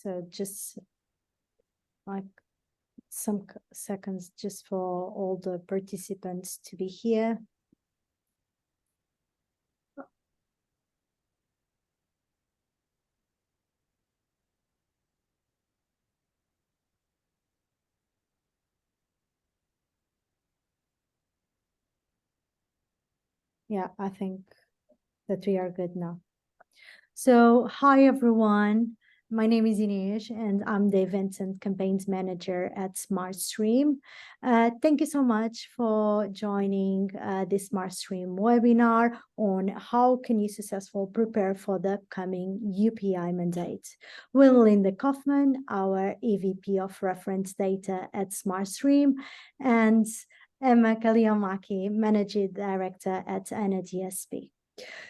So just like some seconds just for all the participants to be here. Yeah, I think that we are good now. So, hi everyone. My name is Inês and I'm the Events and Campaigns Manager at SmartStream. Thank you so much for joining this SmartStream webinar on how can you successfully prepare for the upcoming UPI mandate. We're Linda Kaufman, our EVP of Reference Data at SmartStream, and Emma Kaliamaki, Managing Director at ANNA DSB.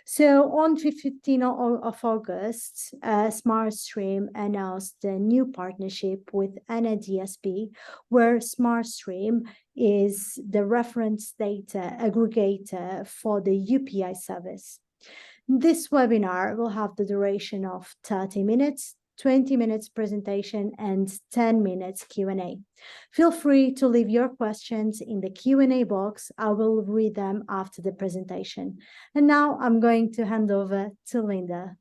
So on 15th of August, SmartStream announced a new partnership with ANNA DSB, where SmartStream is the reference data aggregator for the UPI service. This webinar will have the duration of 30 minutes, 20 minutes presentation and 10 minutes Q&A. Feel free to leave your questions in the Q&A box. I will read them after the presentation. And now I'm going to hand over to Linda.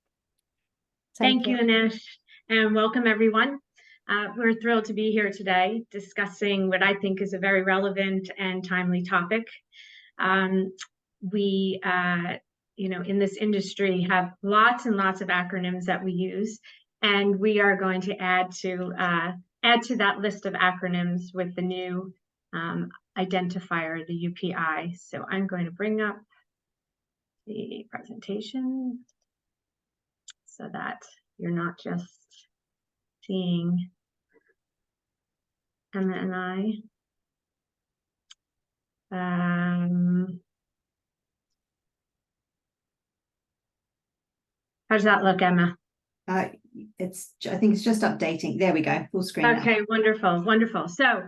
Thank you, Inês, and welcome everyone. We're thrilled to be here today discussing what I think is a very relevant and timely topic. We, in this industry have lots and lots of acronyms that we use. And we are going to add to that list of acronyms with the new identifier, the UPI. So I'm going to bring up the presentation so that you're not just seeing Emma and I. How does that look, Emma? I think it's just updating. There we go, full screen. Okay, now. Wonderful. So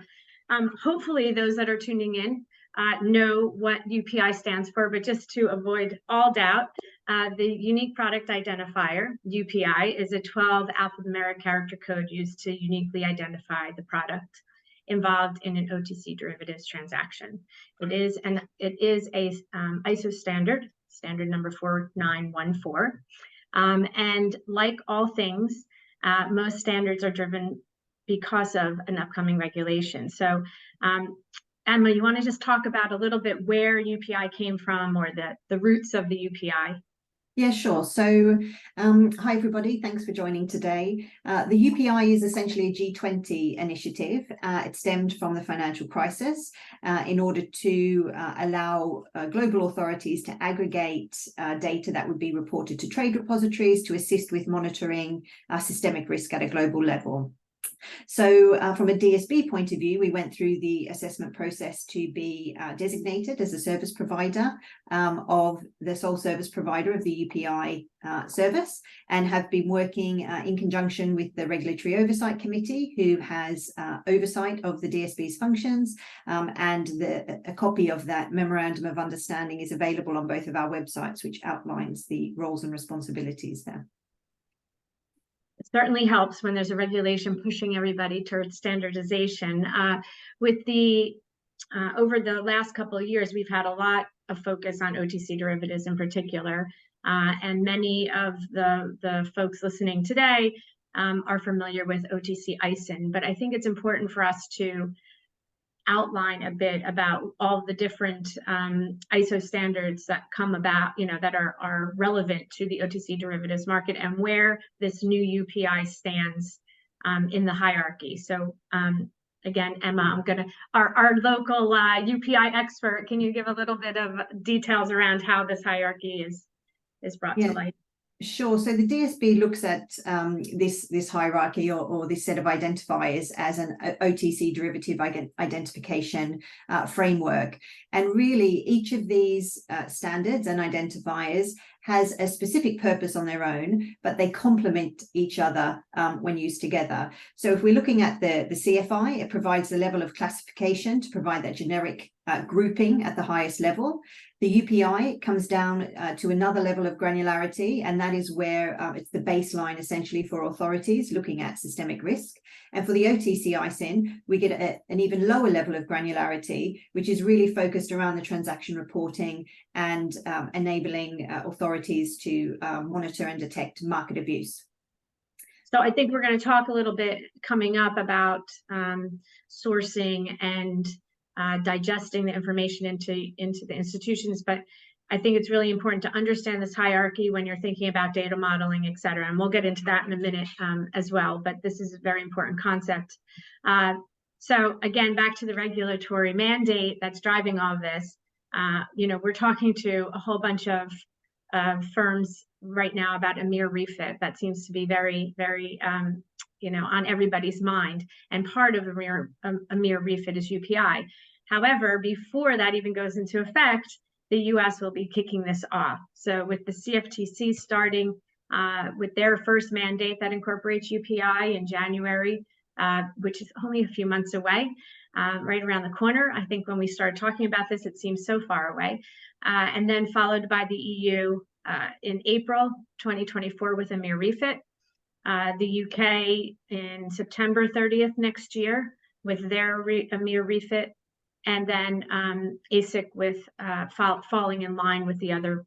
hopefully those that are tuning in know what UPI stands for, but just to avoid all doubt, the Unique Product Identifier, UPI, is a 12 alphanumeric character code used to uniquely identify the product involved in an OTC derivatives transaction. It is a ISO standard number 4914. And like all things, most standards are driven because of an upcoming regulation. So Emma, you want to just talk about a little bit where UPI came from or the roots of the UPI? Yeah, sure. So hi, everybody. Thanks for joining today. The UPI is essentially a G20 initiative. It stemmed from the financial crisis in order to allow global authorities to aggregate data that would be reported to trade repositories to assist with monitoring systemic risk at a global level. So from a DSB point of view, we went through the assessment process to be designated as a service provider of the sole service provider of the UPI service, and have been working in conjunction with the Regulatory Oversight Committee, who has oversight of the DSB's functions, and a copy of that Memorandum of Understanding is available on both of our websites, which outlines the roles and responsibilities there. It certainly helps when there's a regulation pushing everybody towards standardization. With the over the last couple of years, we've had a lot of focus on OTC derivatives in particular, and many of the folks listening today are familiar with OTC ISIN. But I think it's important for us to outline a bit about all the different ISO standards that come about, that are relevant to the OTC derivatives market and where this new UPI stands in the hierarchy. So again, Emma, our local UPI expert, can you give a little bit of details around how this hierarchy is brought to light? Sure. So the DSB looks at this hierarchy or this set of identifiers as an OTC derivative identification framework. And really, each of these standards and identifiers has a specific purpose on their own, but they complement each other when used together. So if we're looking at the CFI, it provides the level of classification to provide that generic grouping at the highest level. The UPI comes down to another level of granularity, and that is where it's the baseline essentially for authorities looking at systemic risk. And for the OTC ISIN, we get an even lower level of granularity, which is really focused around the transaction reporting and enabling authorities to monitor and detect market abuse. So I think we're going to talk a little bit coming up about sourcing and digesting the information into the institutions, but I think it's really important to understand this hierarchy when you're thinking about data modeling, et cetera. And we'll get into that in a minute as well, but this is a very important concept. So again, back to the regulatory mandate that's driving all of this. We're talking to a whole bunch of firms right now about EMIR refit. That seems to be very, very, on everybody's mind. And part of EMIR refit is UPI. However, before that even goes into effect, the US will be kicking this off. So with the CFTC starting with their first mandate that incorporates UPI in January, which is only a few months away, right around the corner. I think when we started talking about this, it seems so far away. And then followed by the EU in April 2024 with EMIR refit. The UK in September 30th next year with their EMIR refit. And then ASIC with falling in line with the other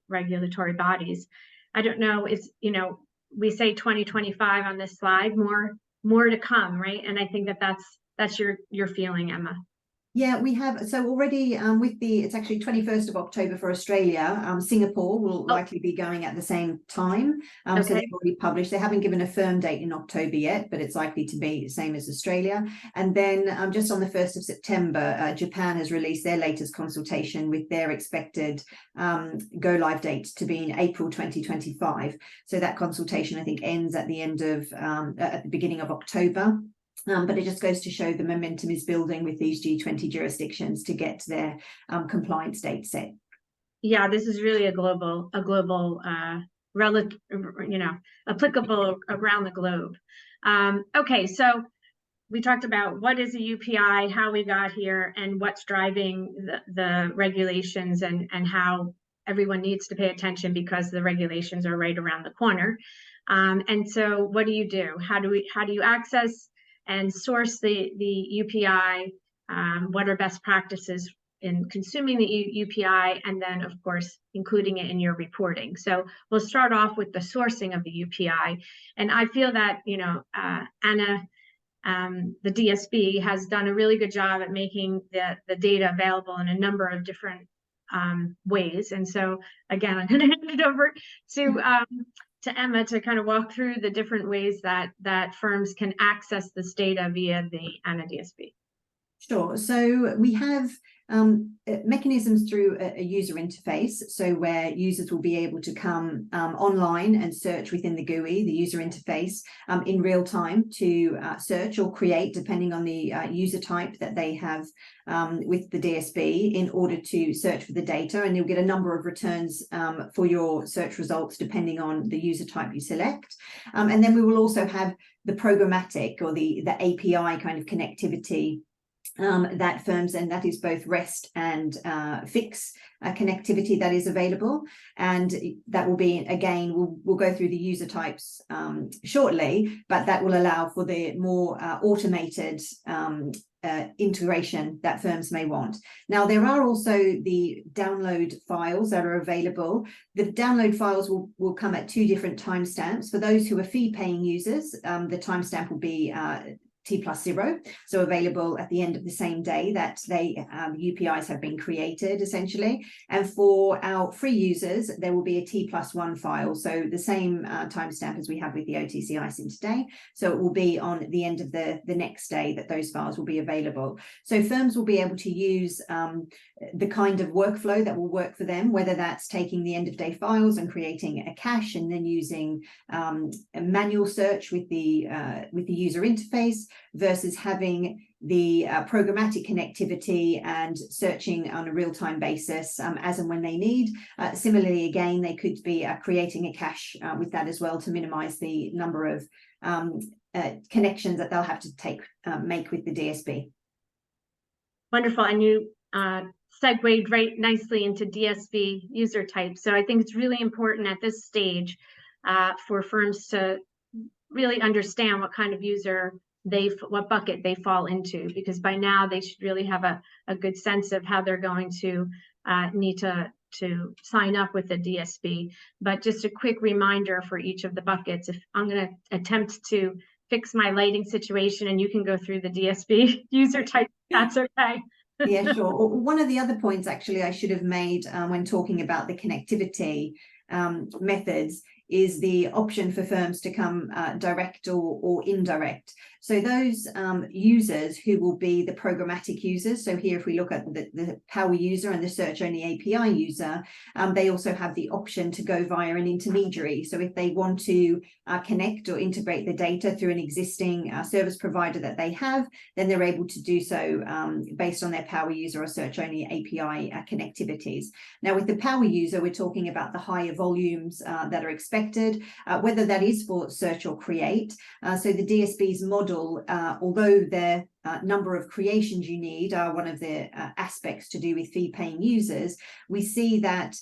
regulatory bodies. I don't know, we say 2025 on this slide, more to come, right? And I think that's your feeling, Emma. Yeah, we have. So already it's actually 21st of October for Australia. Singapore will likely be going at the same time. So they've already published. They haven't given a firm date in October yet, but it's likely to be the same as Australia. And then just on the 1st of September, Japan has released their latest consultation with their expected go live date to be in April 2025. So that consultation, I think, ends at the beginning of October. But it just goes to show the momentum is building with these G20 jurisdictions to get their compliance date set. Yeah, this is really a global applicable around the globe. Okay, so we talked about what is a UPI, how we got here, and what's driving the regulations, and how everyone needs to pay attention because the regulations are right around the corner. And so what do you do? How do you access and source the UPI? What are best practices in consuming the UPI, and then of course including it in your reporting? So we'll start off with the sourcing of the UPI, and I feel that ANNA, the DSB, has done a really good job at making the data available in a number of different ways. And so again, I'm going to hand it over to Emma to kind of walk through the different ways that firms can access this data via the ANNA DSB. Sure. So we have mechanisms through a user interface, so where users will be able to come online and search within the GUI, the user interface, in real time to search or create, depending on the user type that they have with the DSB, in order to search for the data. And you'll get a number of returns for your search results depending on the user type you select. And then we will also have the programmatic or the API kind of connectivity that firms, and that is both REST and fix connectivity that is available. And that will be, again, we'll go through the user types shortly, but that will allow for the more automated integration that firms may want. Now, there are also the download files that are available. The download files will come at two different timestamps. For those who are fee-paying users, the timestamp will be T+0, so available at the end of the same day that UPIs have been created, essentially. And for our free users, there will be a T+1 file, so the same timestamp as we have with the OTC ISIN today. So it will be on the end of the next day that those files will be available. So firms will be able to use the kind of workflow that will work for them, whether that's taking the end of day files and creating a cache, and then using a manual search with the user interface, versus having the programmatic connectivity and searching on a real-time basis as and when they need. Similarly, again, they could be creating a cache with that as well to minimize the number of connections that they'll have to make with the DSB. Wonderful. And you segued right nicely into DSB user type. So I think it's really important at this stage for firms to really understand what kind of user what bucket they fall into, because by now they should really have a good sense of how they're going to need to sign up with the DSB. But just a quick reminder for each of the buckets. If I'm going to attempt to fix my lighting situation and you can go through the DSB user type, that's okay. Yeah, sure. One of the other points actually I should have made when talking about the connectivity methods is the option for firms to come direct or indirect. So those users who will be the programmatic users, so here if we look at the power user and the search only API user, they also have the option to go via an intermediary. So if they want to connect or integrate the data through an existing service provider that they have, then they're able to do so based on their power user or search only API connectivities. Now with the power user, we're talking about the higher volumes that are expected, whether that is for search or create. So the DSB's model, although their number of creations you need are one of the aspects to do with fee-paying users, we see that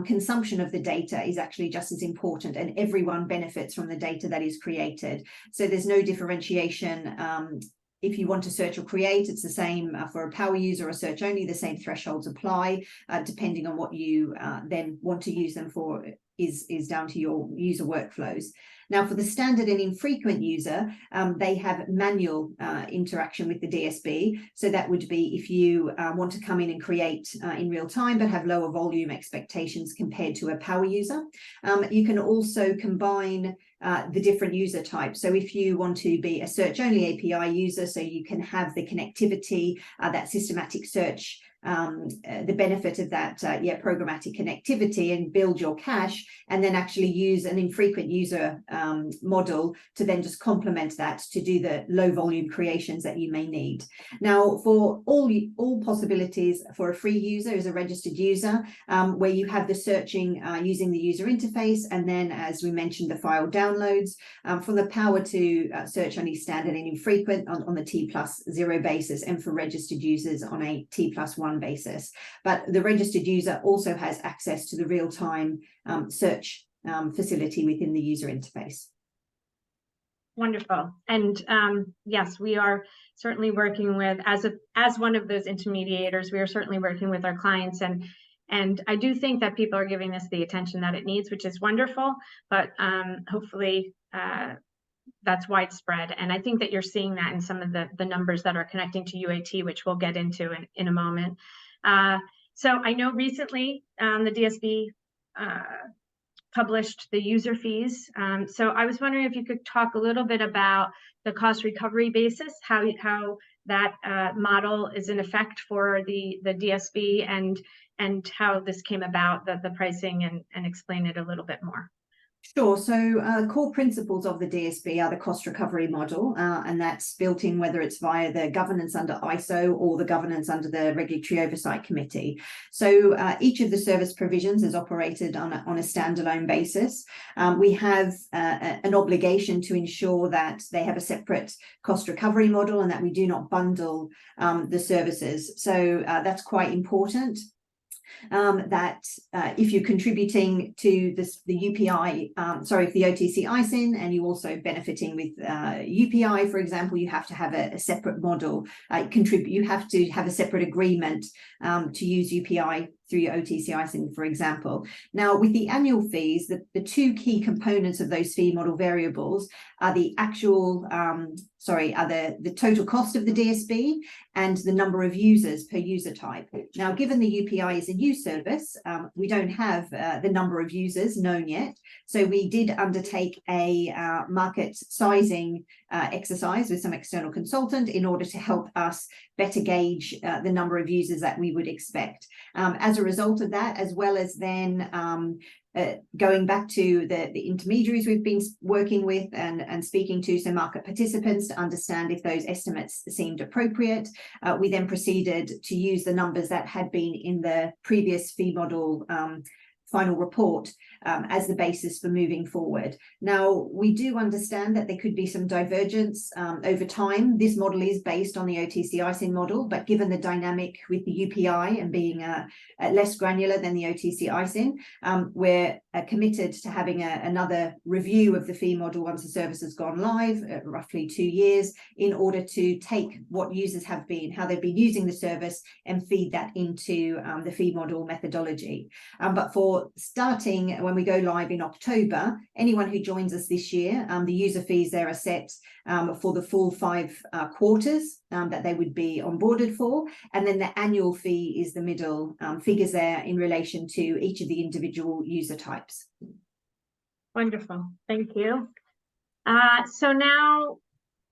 consumption of the data is actually just as important, and everyone benefits from the data that is created. So there's no differentiation. If you want to search or create, it's the same for a power user or search only. The same thresholds apply depending on what you then want to use them for is down to your user workflows. Now, for the standard and infrequent user, they have manual interaction with the DSB. So that would be if you want to come in and create in real time, but have lower volume expectations compared to a power user. You can also combine the different user types. So if you want to be a search only API user, so you can have the connectivity, that systematic search, the benefit of that programmatic connectivity, and build your cache, and then actually use an infrequent user model to then just complement that to do the low volume creations that you may need. Now, for all possibilities for a free user is a registered user, where you have the searching using the user interface, and then, as we mentioned, the file downloads. From the power to search only standard and infrequent on the T+0 basis, and for registered users on a T+1 basis. But the registered user also has access to the real-time search facility within the user interface. Wonderful. And yes, we are certainly working with, as one of those intermediators, we are certainly working with our clients, and I do think that people are giving this the attention that it needs, which is wonderful, but hopefully that's widespread. And I think that you're seeing that in some of the numbers that are connecting to UAT, which we'll get into in a moment. So I know recently the DSB published the user fees. So I was wondering if you could talk a little bit about the cost recovery basis, how that model is in effect for the DSB, and how this came about, the pricing, and explain it a little bit more. Sure. So core principles of the DSB are the cost recovery model, and that's built in whether it's via the governance under ISO or the governance under the Regulatory Oversight Committee. So each of the service provisions is operated on a standalone basis. We have an obligation to ensure that they have a separate cost recovery model and that we do not bundle the services. So that's quite important. That if you're contributing to the UPI, if the OTC ISIN, and you're also benefiting with UPI, for example, you have to have a separate model. You have to have a separate agreement to use UPI through your OTC ISIN, for example. Now, with the annual fees, the two key components of those fee model variables are the actual, the total cost of the DSB and the number of users per user type. Now, given the UPI is a new service, we don't have the number of users known yet. So we did undertake a market sizing exercise with some external consultant in order to help us better gauge the number of users that we would expect. As a a result of that, as well as then going back to the intermediaries we've been working with and speaking to, so market participants, to understand if those estimates seemed appropriate. We then proceeded to use the numbers that had been in the previous fee model final report as the basis for moving forward. Now, we do understand that there could be some divergence over time. This model is based on the OTC ISIN model, but given the dynamic with the UPI and being less granular than the OTC ISIN, we're committed to having another review of the fee model once the service has gone live, roughly 2 years, in order to take what users have been, how they've been using the service, and feed that into the fee model methodology. But for starting, when we go live in October, anyone who joins us this year, the user fees there are set for the full 5 quarters that they would be onboarded for, and then the annual fee is the middle figures there in relation to each of the individual user types. Wonderful, thank you. So now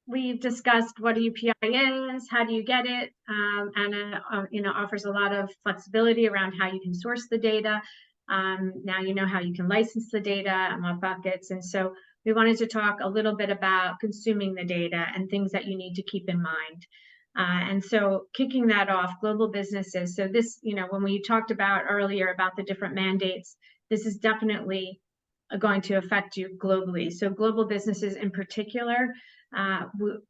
we've discussed what a UPI is, how do you get it, and offers a lot of flexibility around how you can source the data. Now you know how you can license the data and what buckets, and so we wanted to talk a little bit about consuming the data and things that you need to keep in mind. And so kicking that off, global businesses. So this, when we talked about earlier about the different mandates, this is definitely going to affect you globally. So global businesses in particular, the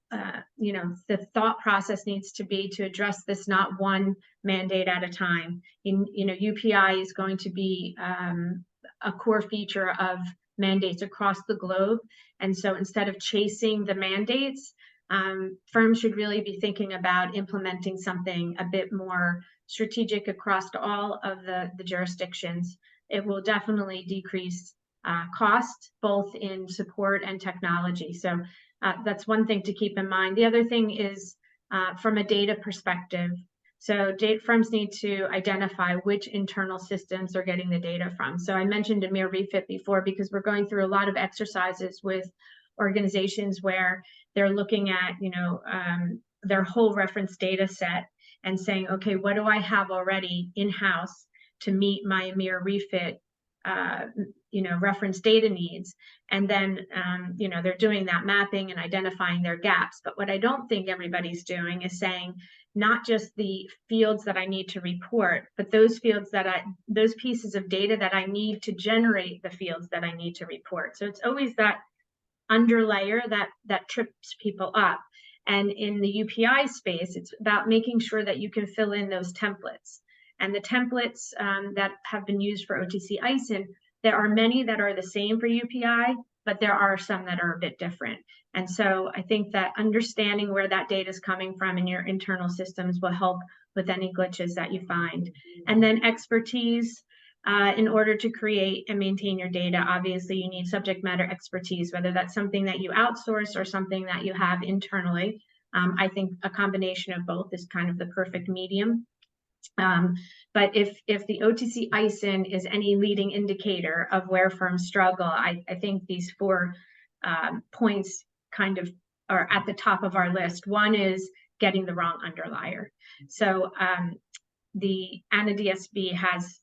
thought process needs to be to address this not one mandate at a time. UPI is going to be a core feature of mandates across the globe. And so instead of chasing the mandates, firms should really be thinking about implementing something a bit more strategic across all of the jurisdictions. It will definitely decrease cost, both in support and technology. So that's one thing to keep in mind. The other thing is from a data perspective. So firms need to identify which internal systems they're getting the data from. So I mentioned EMIR refit before because we're going through a lot of exercises with organizations where they're looking at, their whole reference data set and saying, okay, what do I have already in-house to meet my EMIR refit reference data needs, and then they're doing that mapping and identifying their gaps. But what I don't think everybody's doing is saying not just the fields that I need to report, but those fields those pieces of data that I need to generate the fields that I need to report. So it's always that underlayer that trips people up. And in the UPI space, it's about making sure that you can fill in those templates. And the templates that have been used for OTC ISIN, there are many that are the same for UPI, but there are some that are a bit different. And so I think that understanding where that data is coming from in your internal systems will help with any glitches that you find. And then expertise. In order to create and maintain your data, obviously you need subject matter expertise, whether that's something that you outsource or something that you have internally. I think a combination of both is kind of the perfect medium. But if the OTC ISIN is any leading indicator of where firms struggle, I think these 4 points kind of are at the top of our list. One is getting the wrong underlier. So the ANNA DSB has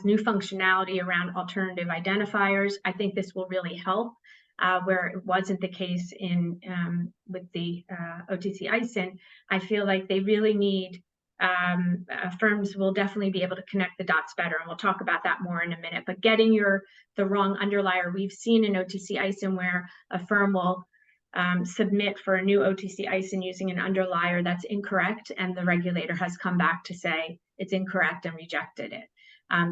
new functionality around alternative identifiers. I think this will really help where it wasn't the case with the OTC ISIN. I feel like they really need firms will definitely be able to connect the dots better, and we'll talk about that more in a minute. But getting the wrong underlier, we've seen in OTC ISIN where a firm will submit for a new OTC ISIN using an underlier that's incorrect, and the regulator has come back to say it's incorrect and rejected it.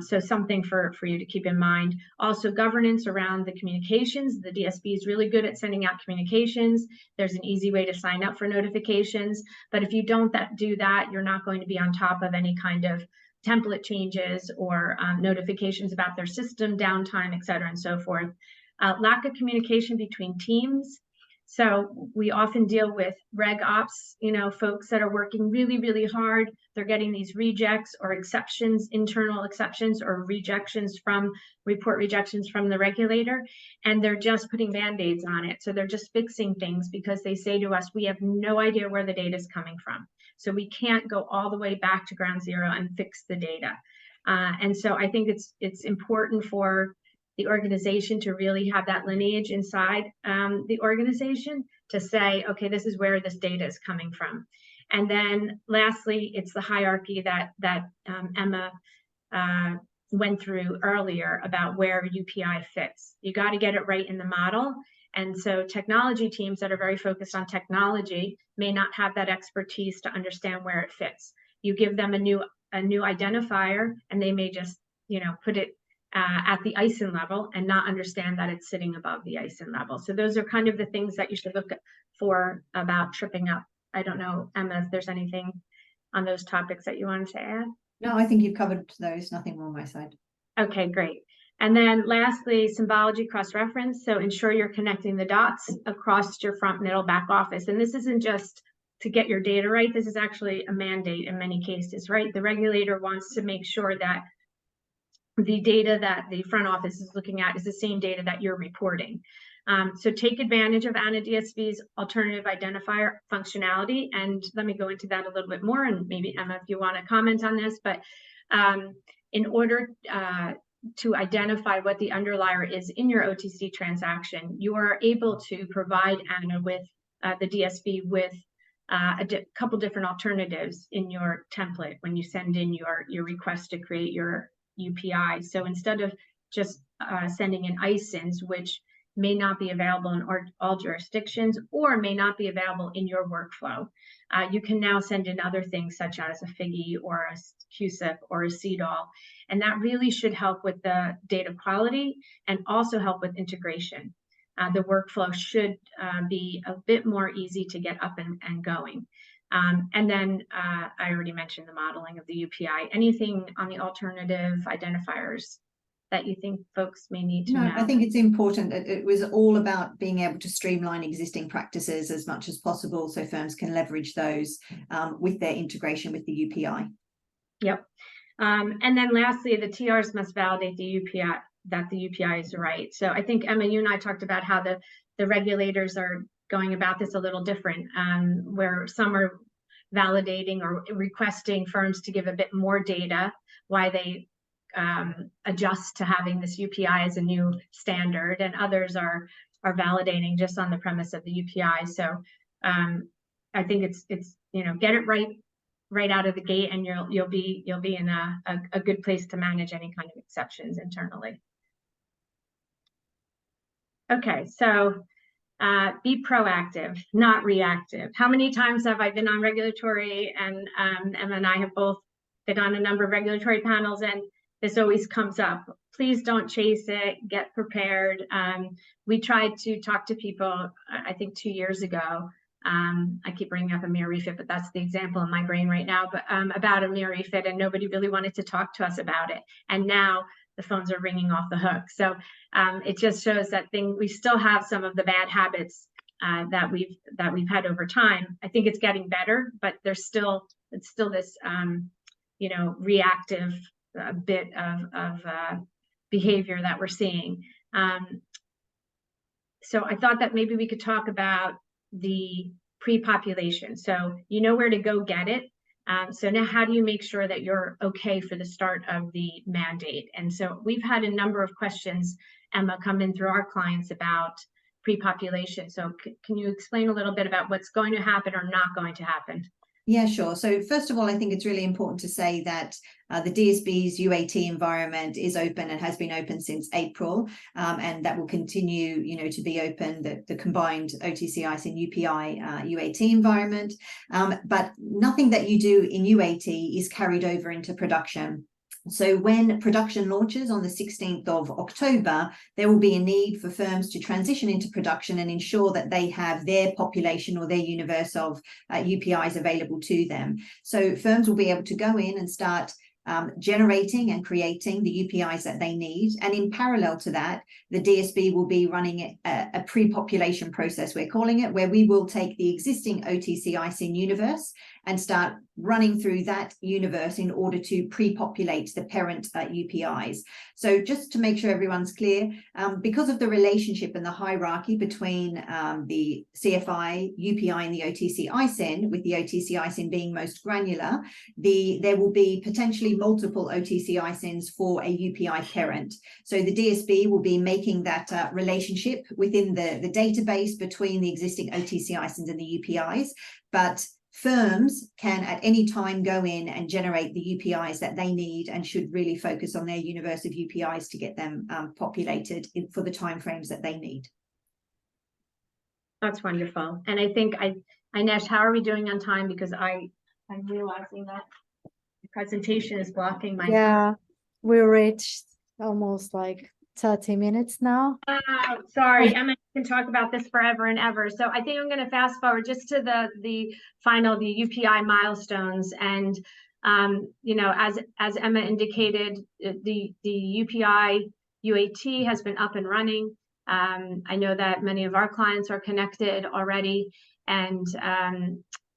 So something for you to keep in mind. Also, governance around the communications. The DSB is really good at sending out communications. There's an easy way to sign up for notifications. But if you don't do that, you're not going to be on top of any kind of template changes or notifications about their system downtime, et cetera, and so forth. Lack of communication between teams. So we often deal with reg ops, folks that are working really, really hard. They're getting these rejects or exceptions, internal exceptions or report rejections from the regulator, and they're just putting Band-Aids on it. So they're just fixing things because they say to us, we have no idea where the data is coming from. So we can't go all the way back to ground zero and fix the data. And so I think it's important for the organization to really have that lineage inside the organization to say, okay, this is where this data is coming from. And then lastly, it's the hierarchy that Emma went through earlier about where UPI fits. You got to get it right in the model. And so technology teams that are very focused on technology may not have that expertise to understand where it fits. You give them a new identifier, and they may just, put it at the ISIN level and not understand that it's sitting above the ISIN level. So those are kind of the things that you should look for about tripping up. I don't know, Emma, if there's anything on those topics that you wanted to add? No, I think you've covered those. Nothing more on my side. Okay, great. And then lastly, symbology cross-reference. So ensure you're connecting the dots across your front, middle, back office. And this isn't just to get your data right. This is actually a mandate in many cases, right? The regulator wants to make sure that the data that the front office is looking at is the same data that you're reporting. So take advantage of ANNA DSB's alternative identifier functionality. And let me go into that a little bit more. And maybe Emma, if you want to comment on this, but in order to identify what the underlier is in your OTC transaction, you are able to provide ANNA with the DSB with a couple different alternatives in your template when you send in your request to create your UPI. So instead of just sending in ISINs, which may not be available in all jurisdictions or may not be available in your workflow, you can now send in other things such as a FIGI or a CUSIP or a CDOL. And that really should help with the data quality and also help with integration. The workflow should be a bit more easy to get up and going. And then I already mentioned the modeling of the UPI. Anything on the alternative identifiers that you think folks may need to know? I think it's important. It was all about being able to streamline existing practices as much as possible so firms can leverage those with their integration with the UPI. Yep. And then lastly, the TRs must validate the UPI, that the UPI is right. So I think, Emma, you and I talked about how the regulators are going about this a little different, where some are validating or requesting firms to give a bit more data, why they adjust to having this UPI as a new standard, and others are validating just on the premise of the UPI. So I think it's get it right out of the gate, and you'll be in a good place to manage any kind of exceptions internally. Okay, so be proactive, not reactive. How many times have I been on regulatory, and Emma and I have both been on a number of regulatory panels, and this always comes up. Please don't chase it, get prepared. We tried to talk to people, I think 2 years ago. I keep bringing up a mirror refit, but that's the example in my brain right now, but about a mirror refit, and nobody really wanted to talk to us about it. And now the phones are ringing off the hook. So it just shows that we still have some of the bad habits that we've had over time. I think it's getting better, but it's still this reactive bit of behavior that we're seeing. So I thought that maybe we could talk about the pre-population. So you know where to go get it. So now how do you make sure that you're okay for the start of the mandate? And so we've had a number of questions, Emma, come in through our clients about pre-population. So can you explain a little bit about what's going to happen or not going to happen? Yeah, sure. So first of all, I think it's really important to say that the DSB's UAT environment is open and has been open since April, and that will continue, to be open, the combined OTC ISIN UPI UAT environment. But nothing that you do in UAT is carried over into production. So when production launches on the 16th of October, there will be a need for firms to transition into production and ensure that they have their population or their universe of UPIs available to them. So firms will be able to go in and start generating and creating the UPIs that they need. And in parallel to that, the DSB will be running a pre-population process, we're calling it, where we will take the existing OTC ISIN universe and start running through that universe in order to pre-populate the parent UPIs. So just to make sure everyone's clear, because of the relationship and the hierarchy between the CFI, UPI and the OTC ISIN, with the OTC ISIN being most granular, there will be potentially multiple OTC ISINs for a UPI parent. So the DSB will be making that relationship within the database between the existing OTC ISINs and the UPIs, but firms can at any time go in and generate the UPIs that they need and should really focus on their universe of UPIs to get them populated for the timeframes that they need. That's wonderful. And I think, Inesh, how are we doing on time? Because I'm realizing that the presentation is blocking my time. We reached almost like 30 minutes now. Oh, sorry, Emma can talk about this forever and ever. So I think I'm going to fast forward just to the final, the UPI milestones. And you know, as Emma indicated, the UPI UAT has been up and running. I know that many of our clients are connected already, and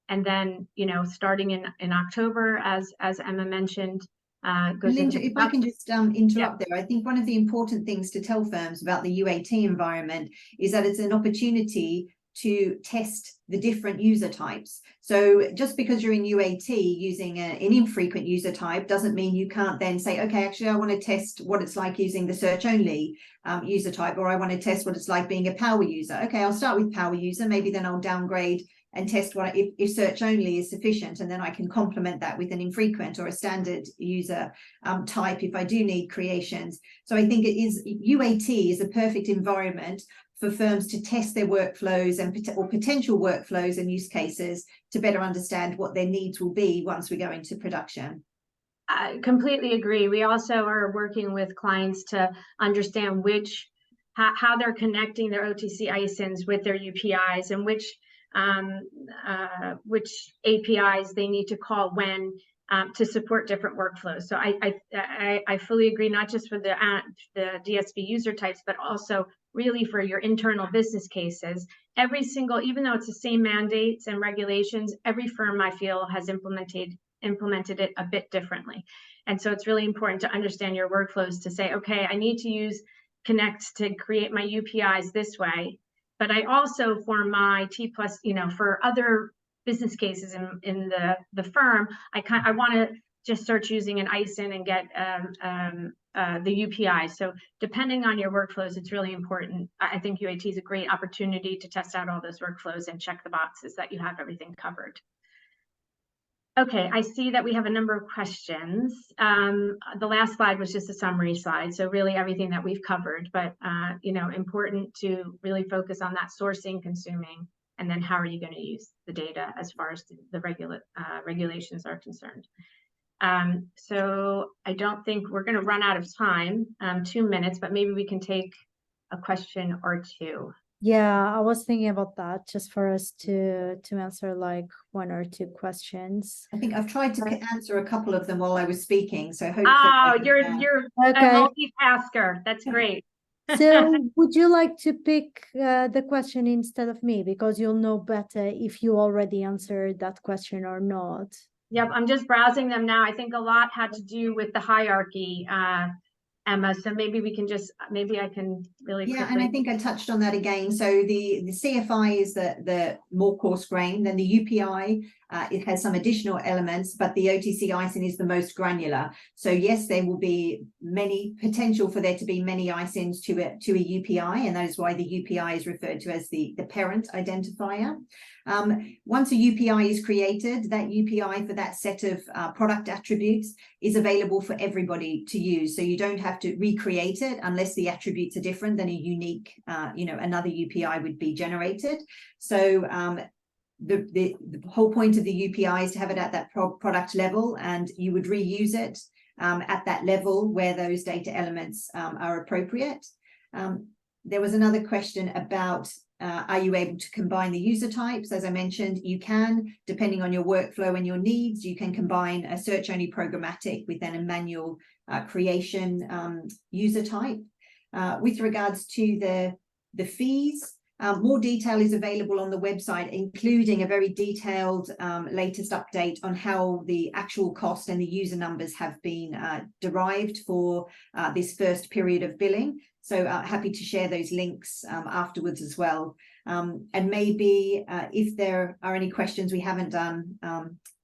then, you know, starting in October, as Emma mentioned. Linda, if I can just interrupt there, I think one of the important things to tell firms about the UAT environment is that it's an opportunity to test the different user types. So just because you're in UAT using an infrequent user type doesn't mean you can't then say, okay, actually I want to test what it's like using the search only user type, or I want to test what it's like being a power user. Okay, I'll start with power user, maybe then I'll downgrade and test what if search only is sufficient, and then I can complement that with an infrequent or a standard user type if I do need creations. So I think UAT is a perfect environment for firms to test their workflows or potential workflows and use cases to better understand what their needs will be once we go into production. I completely agree. We also are working with clients to understand how they're connecting their OTC ISINs with their UPIs, and which APIs they need to call when to support different workflows. So I fully agree, not just for the DSB user types, but also really for your internal business cases. Every single, even though it's the same mandates and regulations, every firm I feel has implemented it a bit differently. And so it's really important to understand your workflows to say, okay, I need to use Connect to create my UPIs this way. But I also, for my T+, you know, for other business cases in the firm, I want to just search using an ISIN and get the UPI. So depending on your workflows, it's really important. I think UAT is a great opportunity to test out all those workflows and check the boxes that you have everything covered. Okay, I see that we have a number of questions. The last slide was just a summary slide, so really everything that we've covered, but you know, important to really focus on that sourcing, consuming, and then how are you going to use the data as far as the regulations are concerned. So I don't think we're going to run out of time, 2 minutes, but maybe we can take a question or two. Yeah, I was thinking about that, just for us to answer like 1 or 2 questions. I think I've tried to answer a couple of them while I was speaking, so hopefully. Oh, you're okay. A multitasker. That's great. So would you like to pick the question instead of me, because you'll know better if you already answered that question or not? Yep, I'm just browsing them now. I think a lot had to do with the hierarchy, Emma, so maybe we can just, maybe I can really quickly. And I think I touched on that again. So the CFI is the more coarse grain, then the UPI, it has some additional elements, but the OTC ISIN is the most granular. So yes, there will be many potential for there to be many ISINs to a UPI, and that is why the UPI is referred to as the parent identifier. Once a UPI is created, that UPI for that set of product attributes is available for everybody to use. So you don't have to recreate it unless the attributes are different than a unique, you know, another UPI would be generated. So the whole point of the UPI is to have it at that product level, and you would reuse it at that level where those data elements are appropriate. There was another question about are you able to combine the user types? As I mentioned, you can, depending on your workflow and your needs, you can combine a search only programmatic with then a manual creation user type. With regards to the fees, More detail is available on the website, including a very detailed latest update on how the actual cost and the user numbers have been derived for this first period of billing. So happy to share those links afterwards as well. And maybe if there are any questions we haven't done,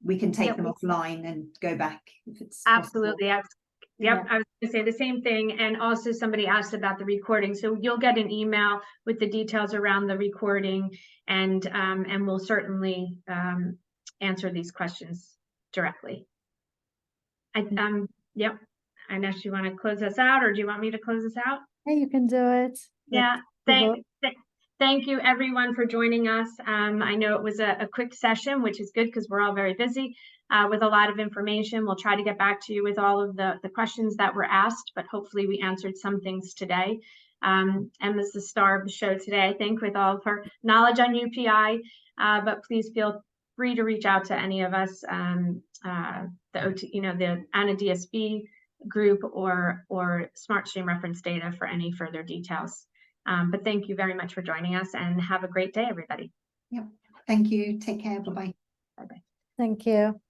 we can take them offline and go back if it's absolutely. possible. Yep, I was going to say the same thing. And also somebody asked about the recording. So you'll get an email with the details around the recording, and we'll certainly answer these questions directly. Yep. Unless you want to close us out, or do you want me to close us out? Hey, you can do it. Yeah. Thank you everyone for joining us. I know it was a quick session, which is good because we're all very busy with a lot of information. We'll try to get back to you with all of the questions that were asked, but hopefully we answered some things today. Emma's the star of the show today, I think, with all of her knowledge on UPI, but please feel free to reach out to any of us, the ANNA DSB group or SmartStream reference data for any further details. But thank you very much for joining us, and have a great day, everybody. Yep. Thank you. Take care. Bye-bye. Bye-bye. Thank you.